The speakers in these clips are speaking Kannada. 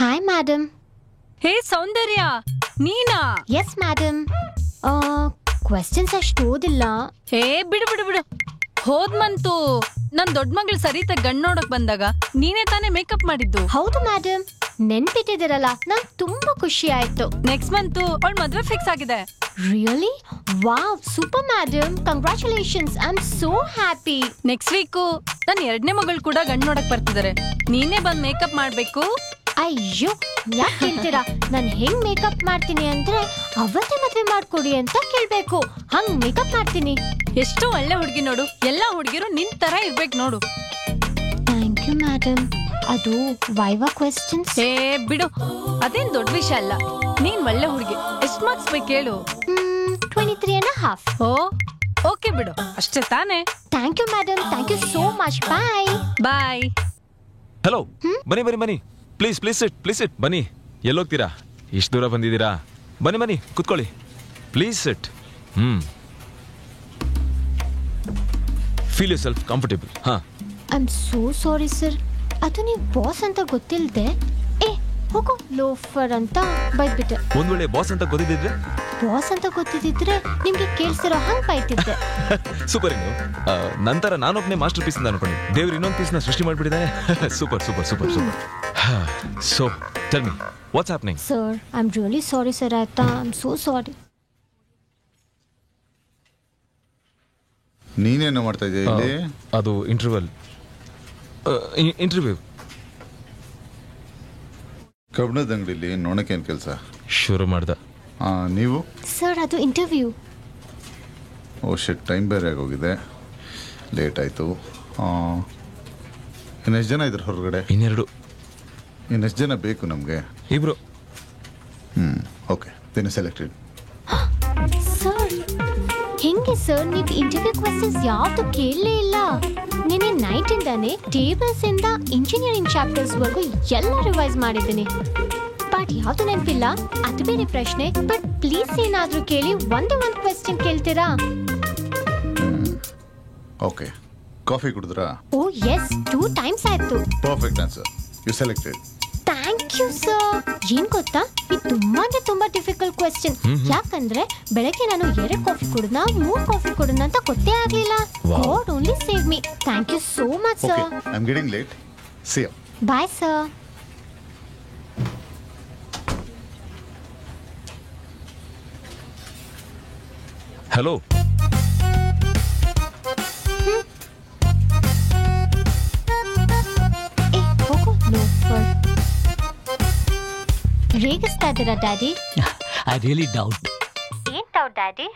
Hi, madam. ಹೇ ಸೌಂದರ್ಯ, ನೀನಾ? Yes, madam. ಕ್ವೆಶ್ಚನ್ಸ್ ಅಷ್ಟು ಓದಿಲ್ಲ. ಹೇ ಬಿಡು ಬಿಡು ಬಿಡು. ಹೋದ್ಮಂತು ನನ್ ದೊಡ್ಡ ಮಗಳು ಸರಿತಾ ಗಂಡ್ ನೋಡಕ್ ಬಂದಾಗ ನೀನೇ ತಾನೇ ಮೇಕಪ್ ಮಾಡಿದ್ದು. ಹೌದು madam. ನೆನ್ಪಿಟ್ಟಿದಿರಲ್ಲ, ನಂಗೆ ತುಂಬಾ ಖುಷಿ ಆಯ್ತು. ನೆಕ್ಸ್ಟ್ ಮಂತು ಅವಳ ಮದ್ವೆ ಫಿಕ್ಸ್ ಆಗಿದೆ. Really? Wow, super madam. Congratulations. I'm so happy. Next week ನನ್ ಎರಡನೇ ಮಗಳು ಕೂಡ ಗಂಡ್ ನೋಡಕ್ ಬರ್ತಿದಾರೆ. ನೀನೇ ಬಂದ್ ಮೇಕಪ್ ಮಾಡ್ಬೇಕು. ಅಯ್ಯೋ, ಯಾಕೆ ಹೇಳ್ತೀರಾ? ನಾನು ಹೆಂಗ್ ಮೇಕಪ್ ಮಾಡ್ತೀನಿ ಅಂದ್ರೆ ಅವತ್ತೇ ಮದ್ವೆ ಮಾಡ್ಕೊಡಿ ಅಂತ ಕೇಳ್ಬೇಕು. ಹಂಗ್ ಮೇಕಪ್ ಮಾಡ್ತೀನಿ. ಎಷ್ಟು ಒಳ್ಳೆ ಹುಡುಗಿ ನೋಡು. ಎಲ್ಲಾ ಹುಡುಗಿರು ನಿನ್ ತರ ಇರ್ಬೇಕು ನೋಡು. Thank you madam. ಅದು ವೈವಾ ಕ್ವೆಶ್ಚನ್ಸ್. ಹೇ ಬಿಡು, ಅದೇನ್ ದೊಡ್ಡ ವಿಷಯ ಅಲ್ಲ. ನೀನ್ ಒಳ್ಳೆ ಹುಡುಗಿ. ಎಷ್ಟ್ ಮಾರ್ಕ್ಸ್ ಬೇಕು ಹೇಳು? 23.5. ಓ ಓಕೆ ಬಿಡು, ಅಷ್ಟೇ ತಾನೇ. Thank you madam. Thank you so much. Bye bye. Hello, ಬನ್ನಿ ಬನ್ನಿ ಬನ್ನಿ. Please please sit, please sit. ಬನ್ನಿ. ಎಲ್ಲೋಗ್ತೀರಾ? ಇಷ್ಟು ದೂರ ಬಂದಿದ್ದೀರಾ? ಬನ್ನಿ ಬನ್ನಿ, ಕುತ್ಕೊಳ್ಳಿ. Please sit. Feel you self comfortable. ಹಾ. I am so sorry sir. ಅದು ನೀವು ಬಾಸ್ ಅಂತ ಗೊತ್ತಿಲ್ಲದೆ ಹೋಗೋ ಲೋಫರ್ ಅಂತ ಬೈದ್ಬಿಟ್ಟೆ. ಒಂದ್ ವೇಳೆ ಬಾಸ್ ಅಂತ ಗೊತ್ತಿದ್ದಿದ್ರೆ? ಬಾಸ್ ಅಂತ ಗೊತ್ತಿದ್ದಿದ್ರೆ ನಿಮ್ಗೆ ಕೇಳಿಸಿರೋ ಹಂಗ್ ಬೈತಿದ್ದೆ. ಸೂಪರ್. ಇನ್ನು ನಂತರ ನಾನೊಬ್ನೇ ಮಾಸ್ಟರ್ ಪೀಸ್ ಅಂತ ಅನ್ಕೊಂಡೆ. ದೇವ್ರು ಇನ್ನೊಂದು ಪೀಸ್ ನ ಸೃಷ್ಟಿ ಮಾಡ್ಬಿಟ್ಟಿದ್ದಾನೆ. Super super super super. So tell me what's happening? Sir, I am really sorry sir. ಆಯ್ತಾ? I am so sorry. ನೀನೇನು ಮಾಡ್ತಾ ಇದೀಯ ಇಲ್ಲಿ? ಅದು ಇಂಟರ್ವ್ಯೂ. ಕಬ್ಬಣದ ಅಂಗಡಿಲಿ ನೋಡಕ್ಕೆ ಏನು ಕೆಲಸ? ಶುರು ಮಾಡ್ದ. ನೀವು? ಸರ್, ಅದು ಇಂಟರ್ವ್ಯೂ. ಓ ಶಿಟ್, ಟೈಮ್ ಬೇರೆ ಆಗೋಗಿದೆ. ಲೇಟ್ ಆಯಿತು. ಇನ್ನೆಷ್ಟು ಜನ ಇದ್ರು ಹೊರಗಡೆ? ಇನ್ನೆರಡು. ಇನ್ನೆಷ್ಟು ಜನ ಬೇಕು ನಮಗೆ? ಇಬ್ರು. ಓಕೆ, ದಿನ ಸೆಲೆಕ್ಟೆಡ್. ಸರ್, ಹೆಂಗೆ ಸರ್ ನೀವು ಇಂಟರ್ವ್ಯೂ ಕ್ವೆಶ್ಚನ್ಸ್ ಯಾವ್ದು ಕೇಳಲೇ ಇಲ್ಲ? ನಿನ್ನೆ ನೈಟ್ ಇಂದಾನೆ ಟೇಬಲ್ಸ್ ಇಂದ ಇಂಜಿನಿಯರಿಂಗ್ ಚಾಪ್ಟರ್ಸ್ ವರೆಗೂ ಎಲ್ಲ ರಿವೈಸ್ ಮಾಡಿದ್ದೀನಿ. ಬಟ್ ಯಾವ್ದು ನೆನಪಿಲ್ಲ. ಅದು ಬೇರೆ ಪ್ರಶ್ನೆ. ಬಟ್ ಪ್ಲೀಸ್ ಏನಾದ್ರೂ ಕೇಳಿ, ಒಂದೇ ಒಂದು ಕ್ವೆಶ್ಚನ್ ಕೇಳ್ತೀರಾ? ಓಕೆ, ಕಾಫಿ ಕುಡಿದ್ರಾ? ಓ ಎಸ್, 2 times ಆಯ್ತು. Perfect answer. You selected. Thank you sir. ಏನ್ ಗೊತ್ತಾ, ಇದು ತುಂಬಾ ಡಿಫಿಕಲ್ಟ್ ಕ್ವೆಶ್ಚನ್. ಯಾಕಂದ್ರೆ ಬೆಳಗ್ಗೆ ನಾನು 2 ಕಾಫಿ ಕುಡಿದ್ನ 3 ಕಾಫಿ ಕುಡಿದ್ನ ಅಂತ ಗೊತ್ತೇ ಆಗ್ಲಿಲ್ಲ. God only save me. Thank you so much sir. I am getting late. See you. Bye sir. Hello. ರೇಗಿಸ್ತಾ ಇದ್ದೀರಾ ಡ್ಯಾಡಿ? I really doubt. ಏನ್ ಡೌಟ್ ಡ್ಯಾಡಿ?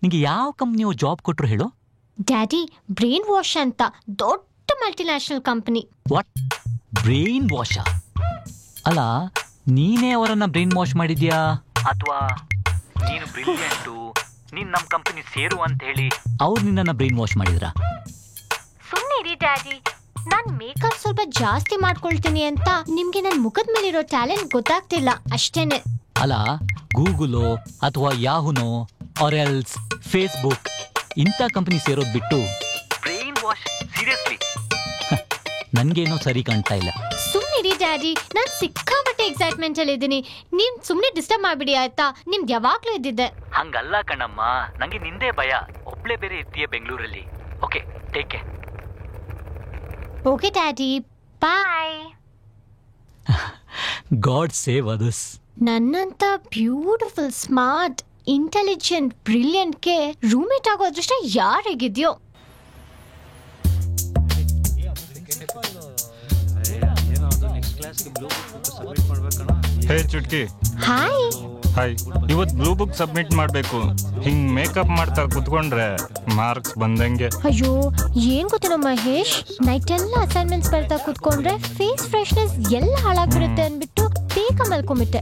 ನಿಂಗೆ ಯಾವ ಕಂಪ್ನಿಯು ಜಾಬ್ ಕೊಟ್ರು ಹೇಳು? ಡ್ಯಾಡಿ, ಬ್ರೈನ್ ವಾಶ್ ಅಂತ ದೊಡ್ಡ ಮಲ್ಟಿನ್ಯಾಷನಲ್ ಕಂಪನಿ. ವಾಟ್? ಬ್ರೈನ್ ವಾಶ? ಅಲ್ಲ, ನೀನೇ ಅವರನ್ನ ಬ್ರೈನ್ ವಾಶ್ ಮಾಡಿದ್ಯಾ ಅಥವಾ ನೀನು ಬ್ರಿಲಿಯಂಟು, ನೀನ್ ನಮ್ಮ ಕಂಪನಿ ಸೇರು ಅಂತ ಹೇಳಿ ಅವ್ರು ನಿನ್ನ ಬ್ರೈನ್ ವಾಶ್ ಮಾಡಿದ್ರಾ? ಸುಮ್ಮನೆ ಇರಿ ಡ್ಯಾಡಿ. ನಾನ್ ಮೇಕಪ್ ಸ್ವಲ್ಪ ಜಾಸ್ತಿ ಮಾಡ್ಕೊಳ್ತೀನಿ ಅಂತ ನಿಮ್ಗೆ ನನ್ ಮುಖದ ಮೇಲಿರೋ ಟ್ಯಾಲೆಂಟ್ ಗೊತ್ತಾಗ್ತಿಲ್ಲ ಅಷ್ಟೇನೆ. ಅಲ್ಲ, ಗೂಗಲೋ ಅಥವಾ ಯಾಹುನೋ ಆರ್ ಎಲ್ಸ್ ಫೇಸ್ಬುಕ್ ಇಂಥ ಕಂಪನಿ ಸೇರೋದು ಬಿಟ್ಟು ಬ್ರೈನ್ ವಾಶ್, ಸೀರಿಯಸ್ಲಿ ನನ್ಗೇನೋ ಸರಿ ಕಾಣ್ತಾ ಇಲ್ಲ. ಸುಮ್ಮನೆ ಇರಿ ಡ್ಯಾಡಿ. ನಾನ್ ಸಿಕ್ಕಾಪಟ್ಟೆ ಎಕ್ಸೈಟ್ಮೆಂಟ್ ಅಲ್ಲಿ ಇದ್ದೀನಿ. ನೀವ್ ಸುಮ್ನೆ ಡಿಸ್ಟರ್ಬ್ ಮಾಡ್ಬಿಡಿ ಆಯ್ತಾ? ನಿಮ್ದು ಯಾವಾಗ್ಲೂ ಇದ್ದಿದ್ದೆ. ಹಂಗಲ್ಲ ಕಣಮ್ಮ, ನಂಗೆ ನಿಂದೇ ಭಯ. ಒಬ್ಳೆ ಬೇರೆ ಇರ್ತೀಯ ಬೆಂಗಳೂರಲ್ಲಿ. Okay, take care. Okay daddy, bye. God save others. ನನ್ನಂತ ಬ್ಯೂಟಿಫುಲ್, ಸ್ಮಾರ್ಟ್, ಇಂಟೆಲಿಜೆಂಟ್, ಬ್ರಿಲಿಯಂಟ್ಗೆ ರೂಮೇಟ್ ಆಗೋ ಅದೃಷ್ಟ ಯಾರಿಗಿದ್ಯೋ. ಹೇ ಚುಟ್ಕಿ. ಹಾಯ್. ಹಾಯ್. ಇವತ್ತು ಬ್ಲೂ ಬುಕ್ ಸಬ್ಮಿಟ್ ಮಾಡಬೇಕು. ಹಿಂಗ್ ಮೇಕಪ್ ಮಾಡ್ತಾ ಕುತ್ಕೊಂಡ್ರೆ ಮಾರ್ಕ್ಸ್ ಬಂದಂಗೆ. ಅಯ್ಯೋ, ಏನ್ ಗೊತ್ತಿಲ್ಲ ಮಹೇಶ್, ನೈಟ್ ಎಲ್ಲ ಅಸೈನ್ಮೆಂಟ್ಸ್ ಬರ್ತಾ ಕುತ್ಕೊಂಡ್ರೆ ಫೇಸ್ ಫ್ರೆಶ್ನೆಸ್ ಎಲ್ಲ ಹಾಳಾಗ್ಬಿಡುತ್ತೆ ಅಂದ್ಬಿಟ್ಟು ಬೇಗ ಮಲ್ಕೊಂಬಿಟ್ಟೆ.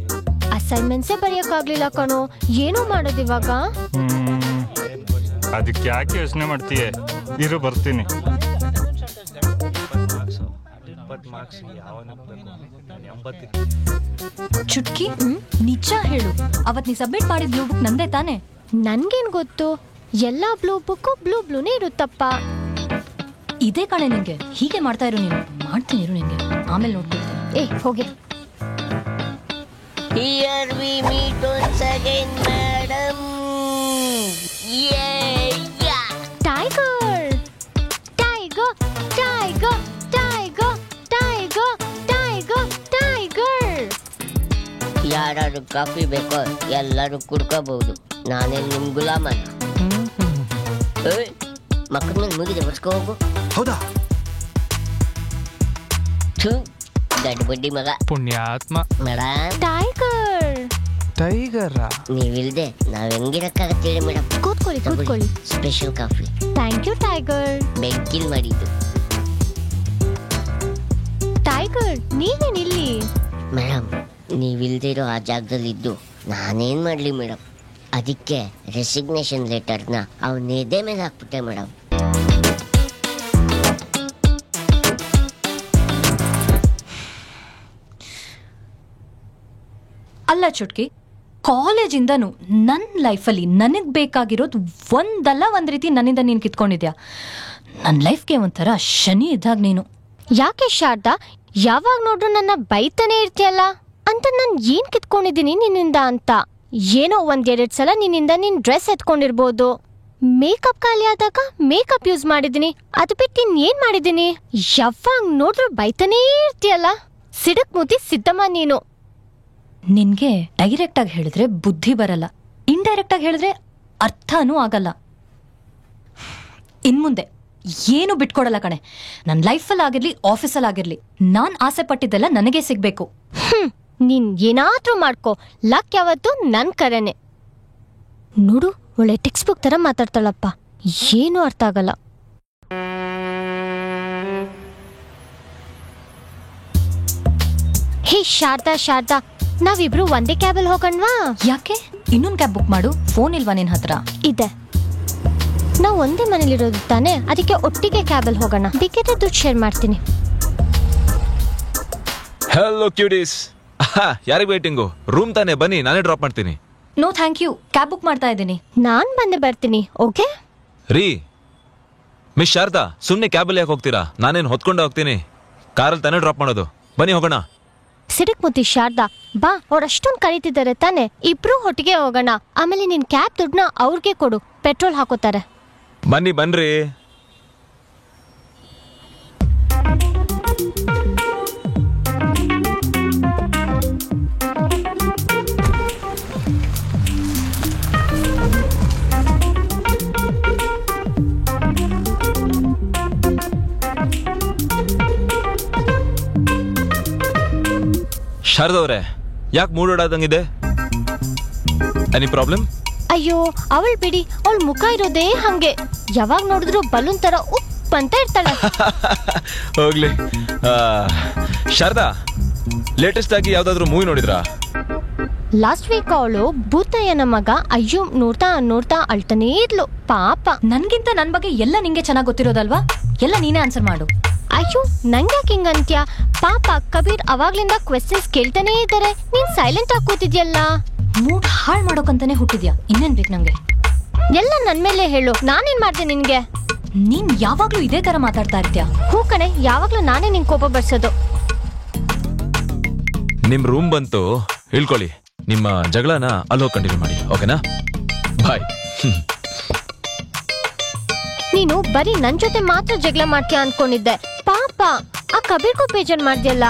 ಅಸೈನ್ಮೆಂಟ್ಸೇ ಬರೆಯಕ್ಕಾಗ್ಲಿಲ್ಲ ಕಣೋ. ಏನೋ ಮಾಡೋದು ಇವಾಗ? ಅದಕ್ಕೆ ಯಾಕೆ ಯೋಚನೆ ಮಾಡ್ತೀಯ? ಇರು, ಬರ್ತೀನಿ. ಚುಟ್ಕಿ, ನಿಜ ಹೇಳು, ಅವತ್ ನೀ ಸಬ್ಮಿಟ್ ಮಾಡಿದ ಬ್ಲೂ ಬುಕ್ ನಂದೇ ತಾನೆ? ನನ್ಗೇನ್ ಗೊತ್ತು, ಎಲ್ಲಾ ಬ್ಲೂ ಬುಕ್ ಬ್ಲೂನೇ ಇರುತ್ತಪ್ಪ. ಇದೇ ಕಣೆ ನಿಂಗೆ. ಹೀಗೆ ಮಾಡ್ತಾ ಇರು ನೀನು. ಮಾಡ್ತೀನಿ ಇರು ನಿಂಗೆ, ಆಮೇಲೆ ನೋಡ್ಕೊಳ್ತೀನಿ. ಹೋಗೆ. Here we meet once again, madam. Yeah. Tiger! Tiger! Tiger! Tiger! Tiger! Tiger! Tiger! ಯಾರು ಕಾಫಿ ಬೇಕೋ ಎಲ್ಲರೂ ಕುಡ್ಕೋಬಹುದು. ನಾನೇನು ನಿಮ್ ಗುಲಾಮನ. ಮಕ್ಕಳ ಮೇಲೆ ಮುಗಿದೆ ಬರ್ಸ್ಕೊ ಹೋಗು. ಹೌದಾ? ದಡ್ಡ ಬಡ್ಡಿ ಮಗ. ಪುಣ್ಯಾತ್ಮ. ಮೇಡಮ್ ಟೈಗರ್ ನೀವಿಲ್ದೆ ನಾವ್ ಹೆಂಗಿರಕ್ಕಾಗತ್ತೆ ಹೇಳಿ ಮೇಡಮ್. ಕೂತ್ಕೊಳ್ಳಿ. Special coffee. Thank you tiger. ಬೆಂಕಿಲ್ ಮಾಡಿದ್ದು. ಟೈಗರ್ ನೀವೇನಿಲ್ಲಿ? ಮೇಡಮ್ ನೀವಿಲ್ದಿರೋ ಆ ಜಾಗದಲ್ಲಿದ್ದು ನಾನೇನ್ ಮಾಡ್ಲಿ ಮೇಡಮ್. ಅದಕ್ಕೆ ರೆಸಿಗ್ನೇಷನ್ ಲೆಟರ್ನ ಅವನ ಎದೆ ಮೇಲೆ ಹಾಕ್ಬಿಟ್ಟೆ ಮೇಡಮ್. ಅಲ್ಲ ಚುಟ್ಕಿ, ಕಾಲೇಜಿಂದನು ನನ್ನ ಲೈಫಲ್ಲಿ ನನಗೆ ಬೇಕಾಗಿರೋದು ಒಂದಲ್ಲ ಒಂದು ರೀತಿ ನನ್ನಿಂದ ನೀನು ಕಿತ್ಕೊಂಡಿದ್ಯಾ. ನನ್ನ ಲೈಫ್ಗೆ ಒಂಥರ ಶನಿ ಇದ್ದಾಗ ನೀನು. ಯಾಕೆ ಶಾರದಾ ಯಾವಾಗ ನೋಡ್ರು ನನ್ನ ಬೈತಾನೆ ಇರ್ತೀಯಲ್ಲ ಅಂತ ನಾನು ಏನ್ ಕಿತ್ಕೊಂಡಿದ್ದೀನಿ ನಿನ್ನಿಂದ ಅಂತ. ಏನೋ ಒಂದೆರಡು ಸಲ ನಿನ್ನಿಂದ ನಿನ್ ಡ್ರೆಸ್ ಎತ್ಕೊಂಡಿರ್ಬೋದು. ಮೇಕಪ್ ಖಾಲಿ ಆದಾಗ ಮೇಕಪ್ ಯೂಸ್ ಮಾಡಿದೀನಿ. ಅದು ಬಿಟ್ಟು ಏನ್ ಮಾಡಿದೀನಿ? ಯಾವಾಗ ನೋಡ್ರು ಬೈತಾನೇ ಇರ್ತೀಯಲ್ಲ. ಸಿಡಕ್ ಮೂತಿ ಸಿದ್ದಮ್ಮ ನೀನು. ನಿನ್ಗೆ ಡೈರೆಕ್ಟ್ ಆಗಿ ಹೇಳಿದ್ರೆ ಬುದ್ಧಿ ಬರಲ್ಲ, ಇಂಡೈರೆಕ್ಟ್ ಆಗಿ ಹೇಳಿದ್ರೆ ಅರ್ಥನೂ ಆಗಲ್ಲ. ಇನ್ಮುಂದೆ ಏನು ಬಿಟ್ಕೊಡಲ್ಲ ಕಣೆ. ನನ್ನ ಲೈಫಲ್ಲಿ ಆಗಿರ್ಲಿ ಆಫೀಸಲ್ಲಿ ಆಗಿರ್ಲಿ ನಾನ್ ಆಸೆ ಪಟ್ಟಿದ್ದೆಲ್ಲ ನನಗೆ ಸಿಗ್ಬೇಕು. ನೀನ್ ಏನಾದ್ರೂ ಮಾಡ್ಕೋ, ಲಕ್ ಯಾವತ್ತು ನನ್ ಕರೆನೆ. ನೋಡು ಒಳ್ಳೆ ಟೆಕ್ಸ್ಟ್ ಬುಕ್ ತರ ಮಾತಾಡ್ತಾಳಪ್ಪ, ಏನು ಅರ್ಥ ಆಗಲ್ಲ. ಹೇ ಶಾರದಾ ನಾವಿಬ್ರು ಒಂದೇ ಕ್ಯಾಬಲ್ಲಿ ಹೋಗಣ್ವಾ? ಯಾಕೆ? ಇನ್ನೊಂದು ಕ್ಯಾಬ್ ಬುಕ್ ಮಾಡು. ಫೋನ್ ಇಲ್ವಾ ನಿನ್ ಹತ್ರ? ಇದೆ. ನಾವು ಒಂದೇ ಮನೇಲಿರೋದು ತಾನೆ, ಅದಕ್ಕೆ ಒಟ್ಟಿಗೆ ಕ್ಯಾಬಲ್ಲಿ ಹೋಗೋಣ. ಬೇಕಿದ್ರೆ ದುಡ್ಡು ಶೇರ್ ಮಾಡ್ತೀನಿ. Hello cuties. ಯಾರಿಗೆ ವೇಟಿಂಗು? ರೂಮ್ ತಾನೆ, ಬನ್ನಿ ನಾನೇ ಡ್ರಾಪ್ ಮಾಡ್ತೀನಿ. No thank you, cab book ಮಾಡ್ತಾ ಇದ್ದೀನಿ. ನಾನ್ ಬಂದೆ ಬರ್ತೀನಿ. ಓಕೆ ರೀ ಮಿಸ್ ಶಾರದಾ, ಸುಮ್ಮನೆ ಕ್ಯಾಬಲ್ಲಿ ಯಾಕೆ ಹೋಗ್ತೀರಾ? ನಾನೇನು ಹೊತ್ಕೊಂಡು ಹೋಗ್ತೀನಿ. ಕಾರಲ್ಲಿ ತಾನೇ ಡ್ರಾಪ್ ಮಾಡೋದು. ಬನ್ನಿ ಹೋಗೋಣ. ಸಿಡಕ್ ಮುತ್ತಿ ಶಾರದಾ ಬಾ, ಅವ್ರು ಅಷ್ಟೊಂದು ಕರೀತಿದ್ದಾರೆ ತಾನೆ, ಇಬ್ರು ಒಟ್ಟಿಗೆ ಹೋಗೋಣ. ಆಮೇಲೆ ನಿನ್ ಕ್ಯಾಬ್ ದುಡ್ಡನ್ನ ಅವ್ರಿಗೆ ಕೊಡು, ಪೆಟ್ರೋಲ್ ಹಾಕೋತಾರೆ. ಬನ್ರಿ. ಶಾರದವ್ರೆ, ಯಾಕೆ ಮೂಡೋಡಾದಂಗಿದೆ? Any problem? ಅಯ್ಯೋ ಅವಳು ಬಿಡಿ, ಅವಳ ಮುಖ ಇರೋದೇ ಹಂಗೆ. ಯಾವಾಗ ನೋಡಿದ್ರು ಬಲೂನ್ ತರ ಉಪ್ ಅಂತ ಇರ್ತಾಳೆ. ಹೋಗ್ಲಿ. ಶಾರದಾ, ಲೇಟೆಸ್ಟ್ ಆಗಿ ಯಾವ್ದಾದ್ರು ಮೂವಿ ನೋಡಿದ್ರಾ? ಲಾಸ್ಟ್ ವೀಕ್ ಅವಳು ಭೂತಯ್ಯನ ಮಗ ಅಯ್ಯೋ ನೋಡ್ತಾ ಅಳ್ತಾನೇ ಇದ್ಲು ಪಾಪ. ನನ್ಗಿಂತ ನನ್ ಬಗ್ಗೆ ಎಲ್ಲ ನಿಂಗೆ ಚೆನ್ನಾಗಿ ಗೊತ್ತಿರೋದಲ್ವಾ? ಎಲ್ಲ ನೀನೇ ಆನ್ಸರ್ ಮಾಡು. ಅಯ್ಯೋ ನಂಗ್ಯಾಕೆ ಹಿಂಗಂತ್ಯ? ಪಾಪ ಕಬೀರ್ ಅವಾಗ್ಲಿಂದ ಕ್ವೆಶ್ಚನ್ಸ್ ಕೇಳ್ತಾನೇ ಇದ್ದಾರೆ, ನೀನ್ ಸೈಲೆಂಟ್ ಆಗಿ ಕೂತಿದ್ಯಲ್ಲ. ಮೂಡ್ ಹಾಳು ಮಾಡೋಕಂತಾನೆ ಹುಟ್ಟಿದ್ಯಾ, ಇನ್ನೇನ್ ಬೇಕು ನಂಗೆ? ಎಲ್ಲ ನನ್ ಮೇಲೆ ಹೇಳು, ನಾನೇನ್ ಮಾಡ್ದೆ ನಿನ್ಗೆ? ನೀನ್ ಯಾವಾಗ್ಲೂ ಇದೇ ತರ ಮಾತಾಡ್ತಾ ಇರ್ತೀಯ. ಹೂ ಕಣೆ, ಯಾವಾಗ್ಲೂ ನಾನೇ ನಿನ್ ಕೋಪ ಬರ್ಸೋದು. ನಿಮ್ ರೂಮ್ ಬಂತು, ಇಳ್ಕೊಳ್ಳಿ. ನಿಮ್ಮ ಜಗಳನ ಅಲ್ಲಿ ಹೋಗಿ ಕಂಟಿನ್ಯೂ ಮಾಡಿ, ಓಕೆನಾ? ಬಾಯ್. ನೀನು ಬರೀ ನನ್ ಜೊತೆ ಮಾತ್ರ ಜಗಳ ಮಾಡ್ತೀಯ ಅನ್ಕೊಂಡಿದ್ದೆ. ಪಾಪ ಆ ಕಬೀರ್ಗೂ ಬೇಜಾರ್ ಮಾಡ್ದ್ಯಲ್ಲ.